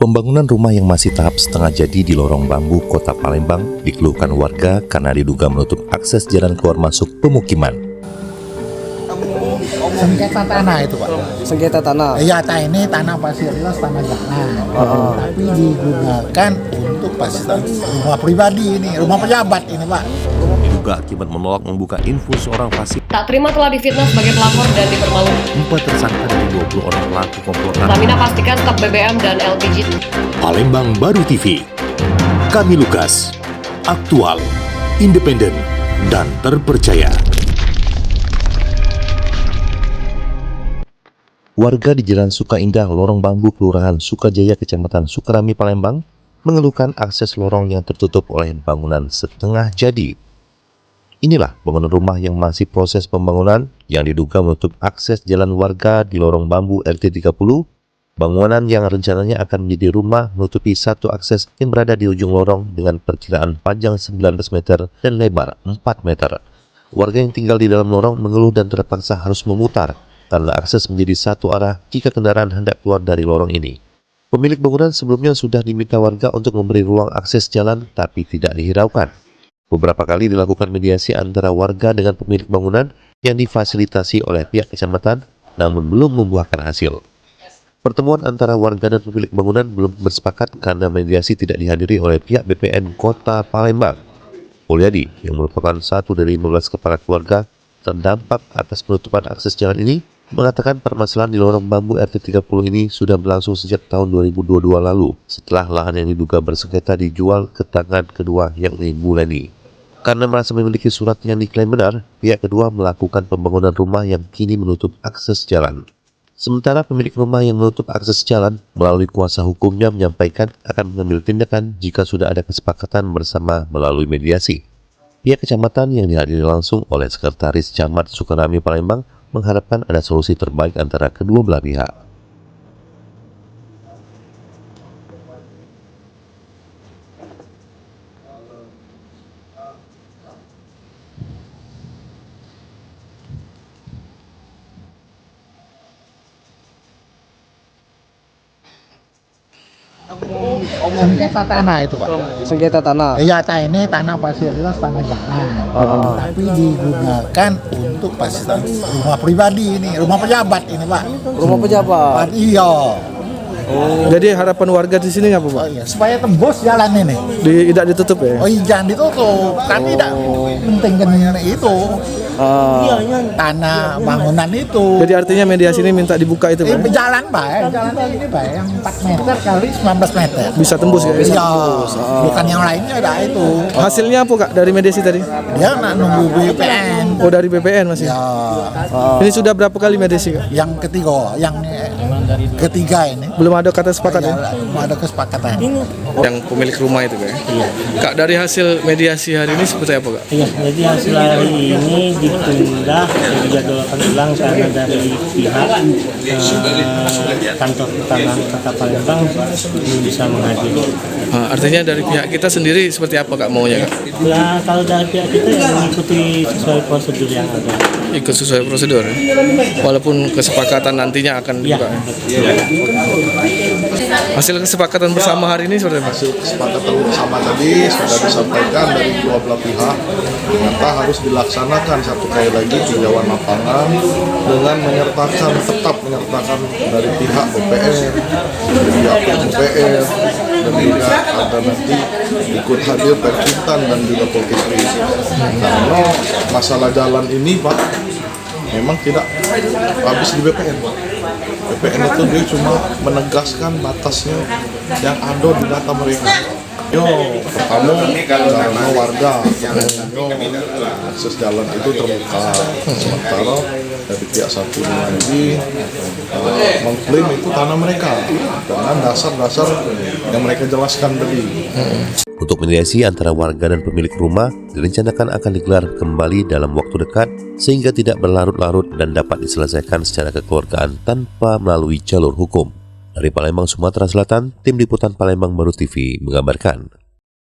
Pembangunan rumah yang masih tahap setengah jadi di Lorong Bambu, Kota Palembang dikeluhkan warga karena diduga menutup akses jalan keluar masuk pemukiman. Sengketa tanah itu Pak. Sengketa tanah. Iya, ini tanah fasilitas tanah jalan. Tapi digunakan untuk fasilitas rumah pribadi ini, rumah pejabat ini Pak. Diduga akibat menolak membuka info seorang fasik. Tak terima telah difitnah sebagai pelapor dan dipermalukan. 4 tersangka dari 20 orang pelaku komplotan. Pertamina pastikan stok BBM dan LPG. Palembang Baru TV. Kami Lukas. Aktual, independen, dan terpercaya. Warga di Jalan Suka Indah, Lorong Bambu, Kelurahan Sukajaya, Kecamatan Sukarami, Palembang, mengeluhkan akses lorong yang tertutup oleh bangunan setengah jadi. Inilah bangunan rumah yang masih proses pembangunan yang diduga menutup akses jalan warga di Lorong Bambu RT 30. Bangunan yang rencananya akan menjadi rumah menutupi satu akses yang berada di ujung lorong dengan perkiraan panjang 19 meter dan lebar 4 meter. Warga yang tinggal di dalam lorong mengeluh dan terpaksa harus memutar karena akses menjadi satu arah jika kendaraan hendak keluar dari lorong ini. Pemilik bangunan sebelumnya sudah diminta warga untuk memberi ruang akses jalan tapi tidak dihiraukan. Beberapa kali dilakukan mediasi antara warga dengan pemilik bangunan yang difasilitasi oleh pihak kecamatan namun belum membuahkan hasil. Pertemuan antara warga dan pemilik bangunan belum bersepakat karena mediasi tidak dihadiri oleh pihak BPN Kota Palembang. Mulyadi yang merupakan satu dari 15 kepala keluarga terdampak atas penutupan akses jalan ini mengatakan permasalahan di Lorong Bambu RT 30 ini sudah berlangsung sejak tahun 2022 lalu setelah lahan yang diduga bersengketa dijual ke tangan kedua yakni Mulani. Karena merasa memiliki surat yang diklaim benar, pihak kedua melakukan pembangunan rumah yang kini menutup akses jalan. Sementara pemilik rumah yang menutup akses jalan melalui kuasa hukumnya menyampaikan akan mengambil tindakan jika sudah ada kesepakatan bersama melalui mediasi. Pihak kecamatan yang dihadiri langsung oleh Sekretaris Camat Sukarami Palembang mengharapkan ada solusi terbaik antara kedua belah pihak. Sengketa tanah itu Pak. Sengketa tanah. Iya, ini tanah fasilitas tanah jalan. Tapi digunakan untuk fasilitas rumah pribadi ini, rumah pejabat ini Pak. Rumah pejabat. Iya. Jadi harapan warga di sini apa, Pak? Oh iya, supaya tembus jalan ini. Tidak ditutup ya? Oh iya, jangan ditutup. Kami tidak pentingkan itu. Tanah bangunan itu. Jadi artinya mediasi ini minta dibuka itu, Pak? Jalan Pak, jalan ini Pak, yang 4 meter kali 19 meter. Bisa tembus ya? Iya, bukan yang lainnya ada itu. Hasilnya apa, Kak, dari mediasi tadi? Dia nak nunggu BPN. Oh, dari BPN masih? Ya, Ini sudah berapa kali mediasi, Kak? yang ketiga ini. Belum ada kata sepakat ya? Belum ada kesepakatan. Yang pemilik rumah itu, Kak? Iya. Kak, dari hasil mediasi hari ini seperti apa, Kak? Iya, jadi hasil hari ini ditunda dijadwalkan ulang karena dari pihak kantor utama Kota Palembang belum bisa menghadiri. Artinya dari pihak kita sendiri seperti apa, Kak, maunya, Kak? Ya, kalau dari pihak kita ya mengikuti sesuai prosedur yang ada. Ikut sesuai prosedur, walaupun kesepakatan nantinya akan dibuka. Hasil kesepakatan bersama hari ini seperti apa? Hasil kesepakatan bersama tadi sudah disampaikan dari dua belah pihak, ternyata harus dilaksanakan satu kali lagi tinjauan lapangan dengan tetap menyertakan dari pihak BPN, dari pihak PUPR, dan juga ada nanti ikut hadir Perkintan dan juga Polkisri. Karena masalah jalan ini Pak memang tidak habis di BPN. BPN itu dia cuma menegaskan batasnya yang ada di data mereka. Pertama karena warga akses jalan itu terbuka, sementara dari pihak satu lagi mengklaim itu tanah mereka dengan dasar-dasar yang mereka jelaskan tadi. Untuk mediasi antara warga dan pemilik rumah direncanakan akan digelar kembali dalam waktu dekat sehingga tidak berlarut-larut dan dapat diselesaikan secara kekeluargaan tanpa melalui jalur hukum. Dari Palembang, Sumatera Selatan, Tim Liputan Palembang Baru TV mengabarkan.